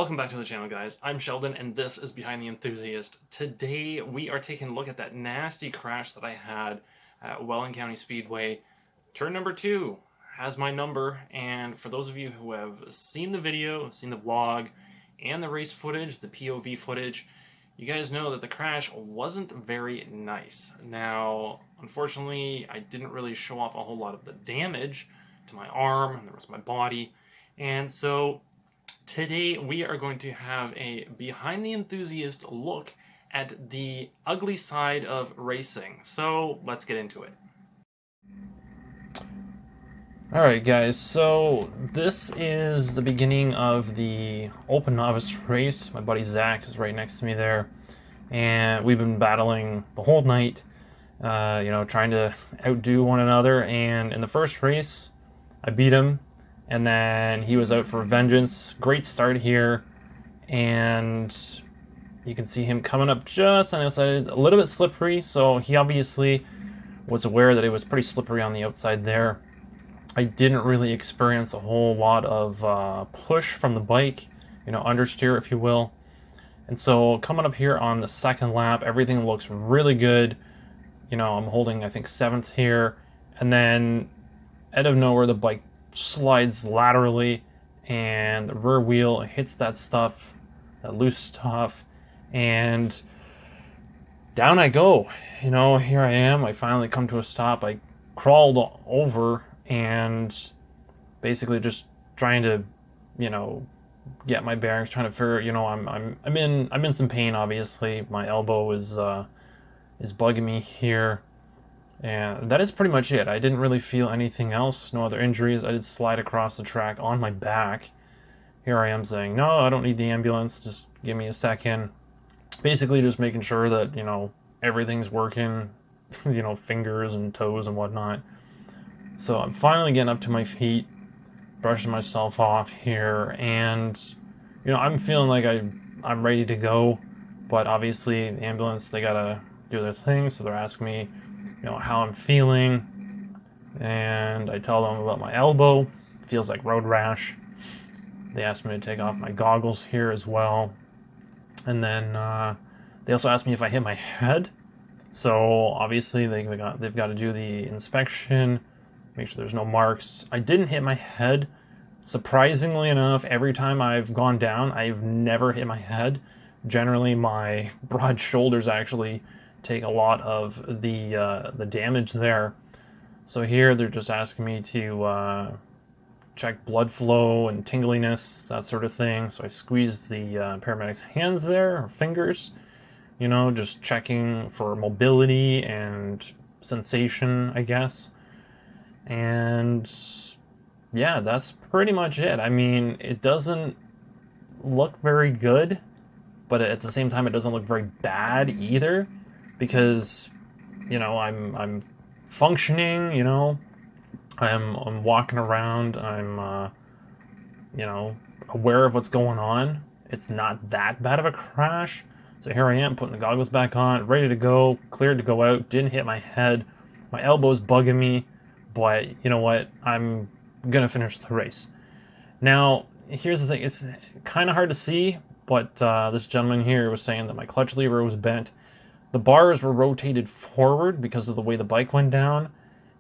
Welcome back to the channel, guys. I'm Sheldon, and this is Behind the Enthusiast. Today, we are taking a look at that nasty crash that I had at Welland County Speedway. Turn number 2 has my number, and for those of you who have seen the video, seen the vlog, and the race footage, the POV footage, you guys know that the crash wasn't very nice. Now, unfortunately, I didn't really show off a whole lot of the damage to my arm and the rest of my body, and so today we are going to have a Behind the Enthusiast look at the ugly side of racing. So let's get into it. Alright guys, so this is the beginning of the Open Novice race. My buddy Zach is right next to me there, and we've been battling the whole night, trying to outdo one another. And in the first race, I beat him, and then he was out for vengeance. Great start here, and you can see him coming up just on the outside, a little bit slippery, so he obviously was aware that it was pretty slippery on the outside there. I didn't really experience a whole lot of push from the bike, understeer if you will. And so coming up here on the second lap, everything looks really good. I'm holding, I think, 7th here, and then out of nowhere the bike slides laterally, and the rear wheel hits that stuff, that loose stuff, and down I go. Here I am. I finally come to a stop. I crawled over and basically just trying to, get my bearings, trying to figure. I'm in some pain. Obviously, my elbow is bugging me here. And that is pretty much it. I didn't really feel anything else, no other injuries. I did slide across the track on my back. Here I am saying, no, I don't need the ambulance, just give me a second. Basically just making sure that, everything's working, fingers and toes and whatnot. So I'm finally getting up to my feet, brushing myself off here, and, I'm feeling like I'm ready to go. But obviously the ambulance, they gotta do their thing, so they're asking me, how I'm feeling, and I tell them about my elbow. It feels like road rash. They asked me to take off my goggles here as well, and then they also asked me if I hit my head. So obviously they've got to do the inspection, make sure there's no marks. I didn't hit my head. Surprisingly enough, every time I've gone down, I've never hit my head. Generally, my broad shoulders actually take a lot of the damage there. So here they're just asking me to check blood flow and tingliness, that sort of thing. So I squeeze the paramedic's hands there, or fingers, just checking for mobility and sensation, I guess. And yeah, that's pretty much it. I mean, it doesn't look very good, but at the same time it doesn't look very bad either, because I'm functioning, I'm walking around, I'm aware of what's going on. It's not that bad of a crash. So here I am, putting the goggles back on, ready to go, cleared to go out, didn't hit my head. My elbow's bugging me, but you know what? I'm gonna finish the race. Now, here's the thing, it's kind of hard to see, but this gentleman here was saying that my clutch lever was bent. The bars were rotated forward because of the way the bike went down,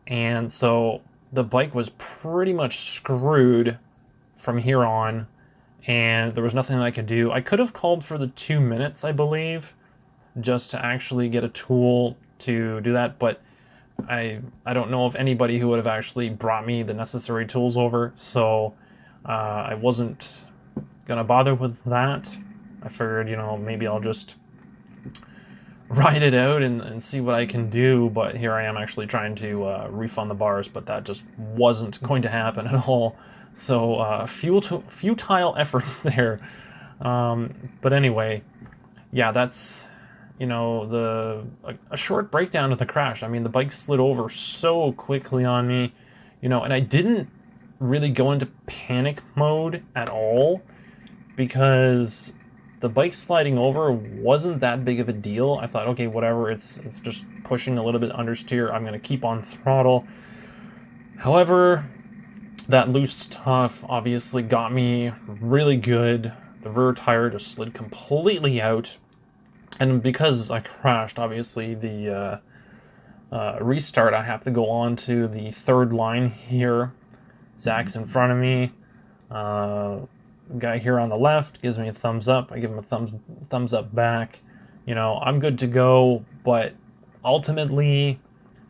and so the bike was pretty much screwed from here on, and there was nothing I could do. I could have called for the 2 minutes, I believe, just to actually get a tool to do that, but I don't know of anybody who would have actually brought me the necessary tools over, so I wasn't gonna bother with that. I figured, maybe I'll just ride it out and see what I can do, but here I am actually trying to refund the bars, but that just wasn't going to happen at all. So futile efforts there. But anyway, yeah, that's a short breakdown of the crash. I mean, the bike slid over so quickly on me, and I didn't really go into panic mode at all, because the bike sliding over wasn't that big of a deal. I thought, okay, whatever, it's just pushing a little bit understeer. I'm gonna keep on throttle. However, that loose stuff obviously got me really good the rear tire just slid completely out. And because I crashed, obviously, the restart, I have to go on to the third line here. Zach's in front of me. Guy here on the left gives me a thumbs up. I give him a thumbs up back. You know, I'm good to go, but ultimately,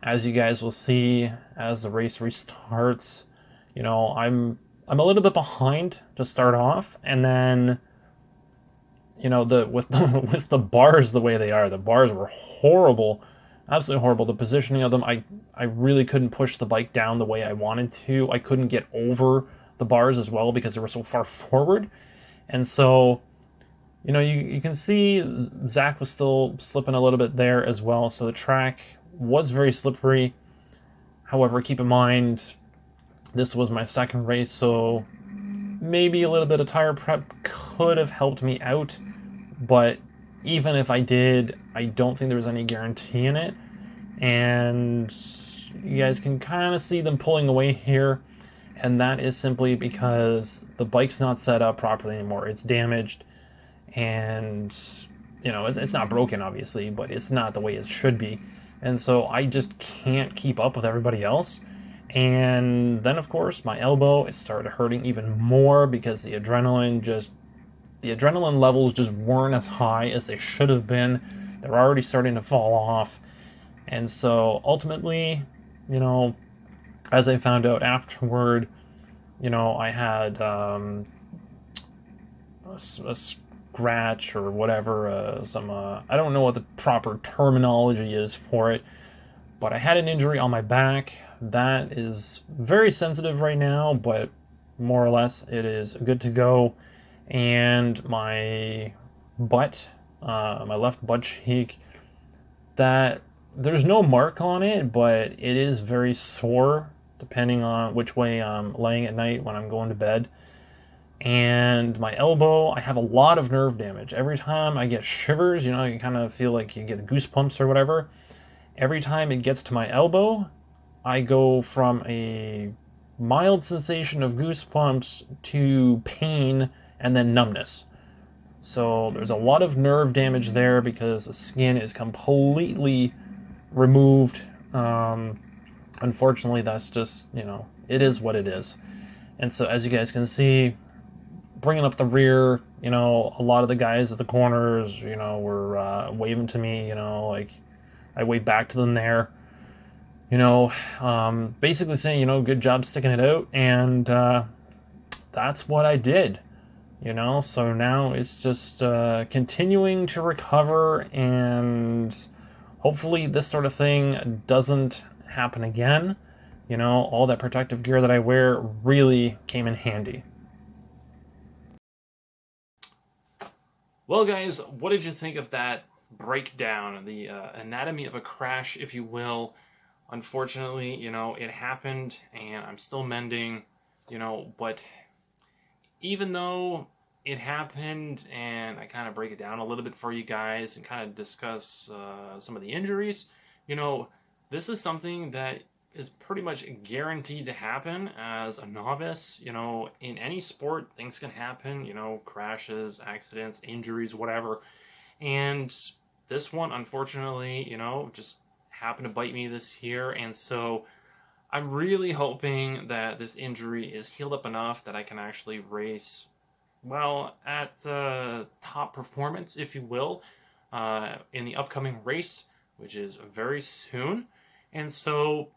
as you guys will see as the race restarts, you know, I'm a little bit behind to start off, and then you know, with the bars the way they are, the bars were horrible, absolutely horrible. The positioning of them, I really couldn't push the bike down the way I wanted to. I couldn't get over the bars as well because they were so far forward. And so, you know, you can see Zach was still slipping a little bit there as well. So the track was very slippery. However, keep in mind, this was my second race, so maybe a little bit of tire prep could have helped me out. But even if I did, I don't think there was any guarantee in it. And you guys can kind of see them pulling away here. And that is simply because the bike's not set up properly anymore. It's damaged. And, you know, it's not broken, obviously, but it's not the way it should be. And so I just can't keep up with everybody else. And then, of course, my elbow, it started hurting even more because the adrenaline levels just weren't as high as they should have been. They're already starting to fall off. And so ultimately, you know, as I found out afterward, you know, I had a scratch or whatever, I don't know what the proper terminology is for it, but I had an injury on my back that is very sensitive right now, but more or less it is good to go. And my butt, my left butt cheek, that there's no mark on it, but it is very sore depending on which way I'm laying at night when I'm going to bed. And my elbow, I have a lot of nerve damage. Every time I get shivers, you know, you kind of feel like you get goosebumps or whatever. Every time it gets to my elbow, I go from a mild sensation of goosebumps to pain and then numbness. So there's a lot of nerve damage there because the skin is completely removed. Unfortunately, that's just, you know, it is what it is. And so as you guys can see, bringing up the rear, you know, a lot of the guys at the corners, you know, were waving to me, you know, like I waved back to them there, you know, basically saying, you know, good job sticking it out. And that's what I did, you know. So now it's just continuing to recover, and hopefully this sort of thing doesn't happen again. You know, all that protective gear that I wear really came in handy. Well, guys, what did you think of that breakdown, the anatomy of a crash, if you will? Unfortunately, you know, it happened, and I'm still mending, you know, but even though it happened, and I kind of break it down a little bit for you guys and kind of discuss some of the injuries, you know, this is something that is pretty much guaranteed to happen as a novice. You know, in any sport, things can happen, you know, crashes, accidents, injuries, whatever. And this one, unfortunately, you know, just happened to bite me this year. And so I'm really hoping that this injury is healed up enough that I can actually race, well, at top performance, if you will, in the upcoming race, which is very soon. And so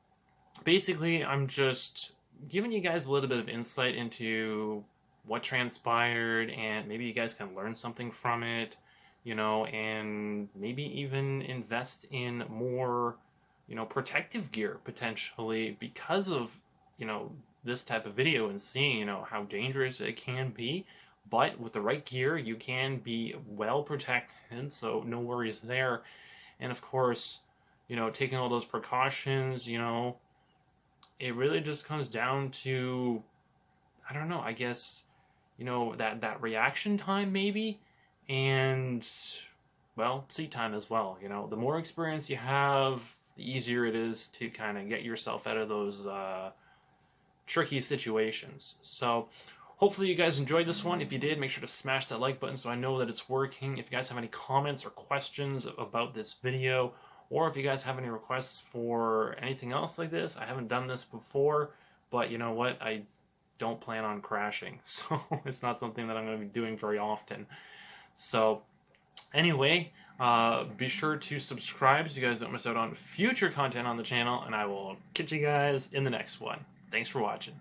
basically, I'm just giving you guys a little bit of insight into what transpired, and maybe you guys can learn something from it, you know, and maybe even invest in more, you know, protective gear potentially because of, you know, this type of video and seeing, you know, how dangerous it can be. But with the right gear, you can be well protected, so no worries there. And of course, you know, taking all those precautions, you know, it really just comes down to, I don't know, I guess, you know, that reaction time maybe, and, well, seat time as well. You know, the more experience you have, the easier it is to kind of get yourself out of those tricky situations. So hopefully you guys enjoyed this one. If you did, make sure to smash that like button so I know that it's working. If you guys have any comments or questions about this video, or if you guys have any requests for anything else like this, I haven't done this before, but you know what? I don't plan on crashing, so it's not something that I'm going to be doing very often. So anyway, be sure to subscribe so you guys don't miss out on future content on the channel, and I will catch you guys in the next one. Thanks for watching.